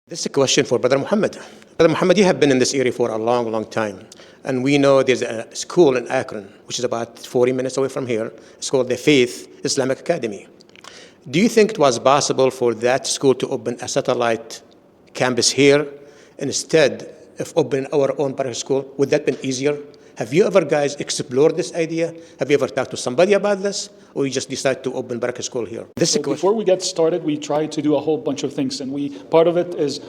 This is a question for Brother Mohammed. Brother Mohammed, you have been in this area for a long, long time. And we know there's a school in Akron, which is about 40 minutes away from here. It's called the Faith Islamic Academy. Do you think it was possible for that school to open a satellite campus here instead of opening our own Baraka school? Would that have been easier? Have you ever guys explored this idea? Have you ever talked to somebody about this? Or you just decide to open Baraka school here? Before we get started, we try to do a whole bunch of things. And part of it is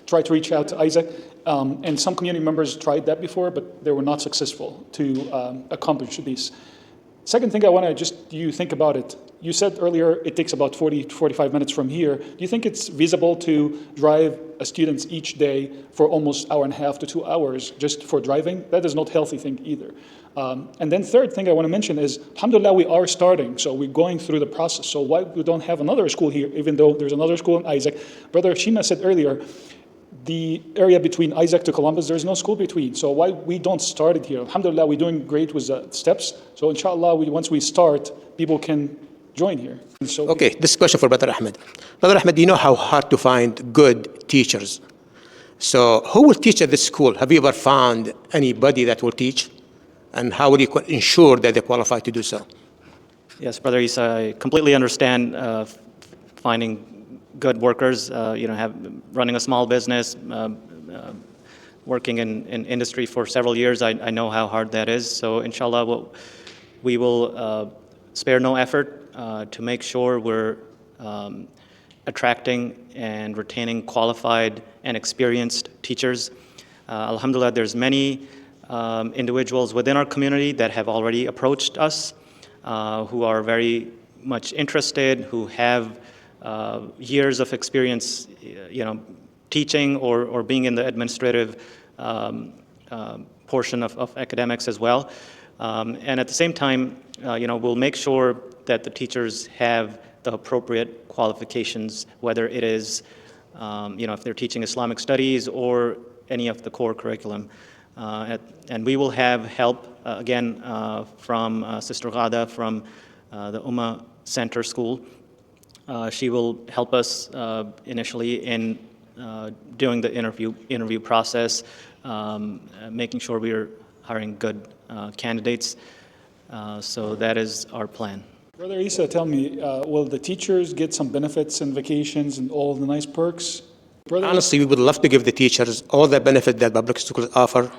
try to reach out to Isaac. And some community members tried that before, but they were not successful to accomplish these. Second thing I want to you think about it. You said earlier it takes about 40 to 45 minutes from here. Do you think it's feasible to drive students each day for almost an hour and a half to 2 hours just for driving? That is not a healthy thing either. And then third thing I want to mention is, alhamdulillah, we are starting. So we're going through the process. So why we don't have another school here, even though there's another school in Isaac? Brother Shima said earlier, the area between Isaac to Columbus, there's no school between. So why we don't start it here? Alhamdulillah, we're doing great with the steps. So inshallah, once we start, people can join here. Okay, this question for Brother Ahmed. Brother Ahmed, you know how hard to find good teachers. So who will teach at this school? Have you ever found anybody that will teach? And how will you ensure that they're qualified to do so? Yes, Brother Eissa, I completely understand finding good workers, running a small business, working in industry for several years. I know how hard that is. So inshallah, we will spare no effort to make sure we're attracting and retaining qualified and experienced teachers. Alhamdulillah, there's many individuals within our community that have already approached us, who are very much interested, who have years of experience, teaching or being in the administrative portion of academics as well. And at the same time, we'll make sure that the teachers have the appropriate qualifications, whether it is, if they're teaching Islamic studies or any of the core curriculum. And we will have help, again, from Sister Ghada from the Ummah Center School. She will help us initially in doing the interview process, making sure we're hiring good candidates. So that is our plan. Brother Eissa, tell me, will the teachers get some benefits and vacations and all the nice perks? Honestly, we would love to give the teachers all the benefit that public schools offer,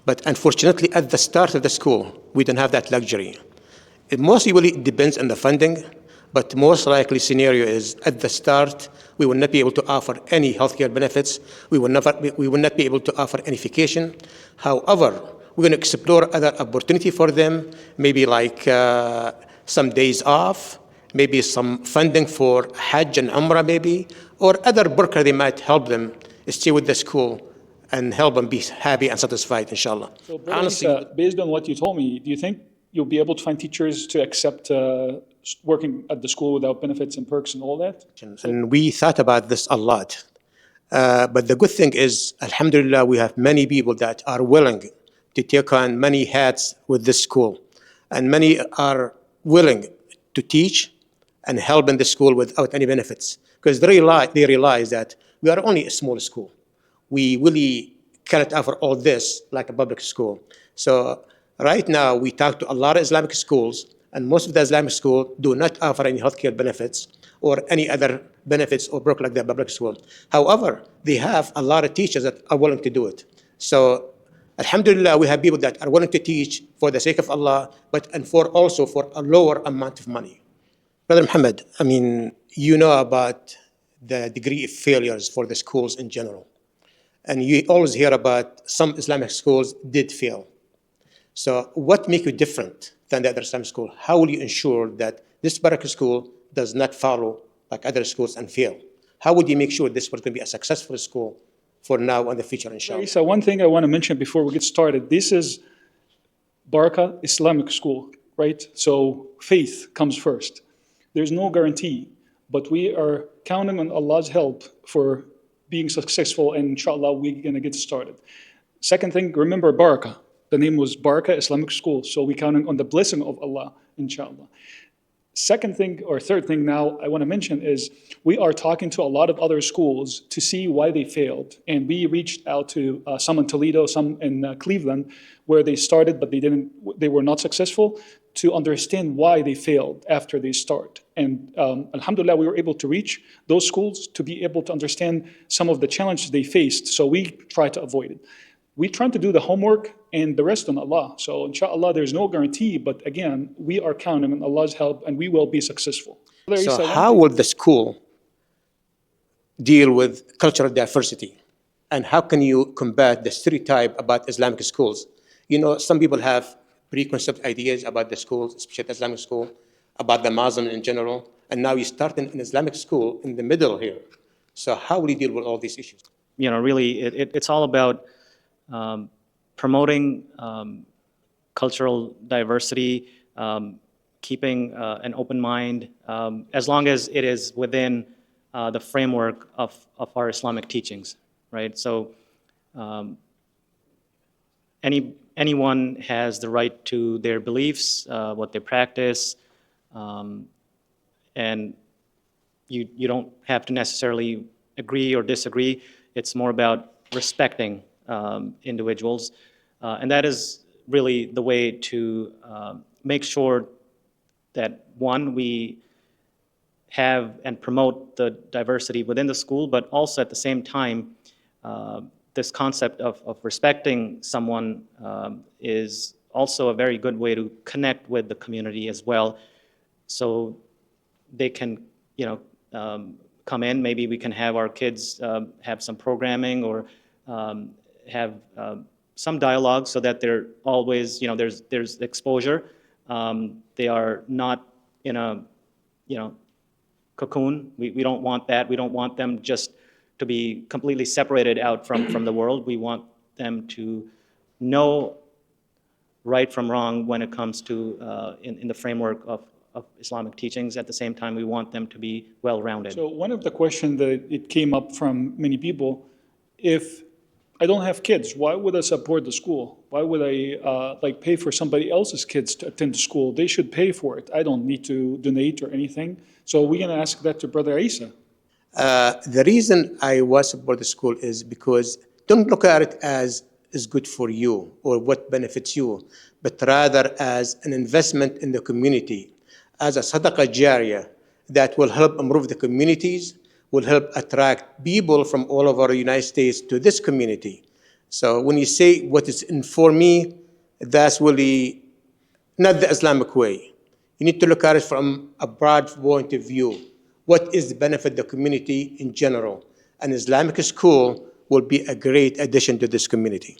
but unfortunately, at the start of the school, we don't have that luxury. It mostly really depends on the funding, but most likely scenario is at the start, we will not be able to offer any healthcare benefits. We will not be able to offer any vacation. However, we're going to explore other opportunity for them, maybe like some days off, maybe some funding for Hajj and Umrah maybe, or other barakah they might help them stay with the school and help them be happy and satisfied, inshallah. So, honestly, based on what you told me, do you think you'll be able to find teachers to accept working at the school without benefits and perks and all that? And we thought about this a lot. But the good thing is, alhamdulillah, we have many people that are willing to take on many hats with this school. And many are willing to teach and help in the school without any benefits. Because they realize that we are only a small school. We really cannot offer all this like a public school. So right now, we talk to a lot of Islamic schools, and most of the Islamic schools do not offer any healthcare benefits or any other benefits or work like the public school. However, they have a lot of teachers that are willing to do it. So alhamdulillah, we have people that are willing to teach for the sake of Allah, and also for a lower amount of money. Brother Mohammed, you know about the degree of failures for the schools in general. And you always hear about some Islamic schools did fail. So what makes you different than the other Islamic school? How will you ensure that this Baraka school does not follow like other schools and fail? How would you make sure this was going to be a successful school for now and the future, inshallah? So one thing I want to mention before we get started, this is Baraka Islamic School, right? So faith comes first. There's no guarantee, but we are counting on Allah's help for being successful, and inshallah, we're going to get started. Second thing, remember Baraka. The name was Baraka Islamic School, so we're counting on the blessing of Allah, inshallah. Second thing, or third thing now I want to mention is we are talking to a lot of other schools to see why they failed. And we reached out to some in Toledo, some in Cleveland, where they started, but they were not successful, to understand why they failed after they start. And alhamdulillah, we were able to reach those schools to be able to understand some of the challenges they faced. So we try to avoid it. We try to do the homework and the rest on Allah. So inshallah, there's no guarantee, but again, we are counting on Allah's help and we will be successful. So how will the school deal with cultural diversity? And how can you combat the stereotype about Islamic schools? You know, some people have preconceived ideas about the schools, especially Islamic school, about the Muslim in general, and now you start an Islamic school in the middle here. So how will you deal with all these issues? You know, really, it's all about promoting cultural diversity, keeping an open mind, as long as it is within the framework of our Islamic teachings, right? So anyone has the right to their beliefs, what they practice, and you don't have to necessarily agree or disagree. It's more about respecting individuals, and that is really the way to make sure that, one, we have and promote the diversity within the school, but also at the same time, this concept of respecting someone is also a very good way to connect with the community as well, so they can, you know, come in. Maybe we can have our kids have some programming or have some dialogue so that they're always, you know, there's exposure. They are not in a, you know, cocoon. We don't want that. We don't want them just to be completely separated out from the world. We want them to know right from wrong when it comes to in the framework of Islamic teachings. At the same time, we want them to be well-rounded. So one of the questions that it came up from many people, if I don't have kids, why would I support the school? Why would I like pay for somebody else's kids to attend the school? They should pay for it. I don't need to donate or anything. So we're going to ask that to Brother Eissa. The reason I was support the school is because don't look at it as is good for you or what benefits you, but rather as an investment in the community, as a sadaqah jariyah that will help improve the communities, will help attract people from all over the United States to this community. So when you say what is in for me, that's really not the Islamic way. You need to look at it from a broad point of view. What is the benefit of the community in general? An Islamic school will be a great addition to this community.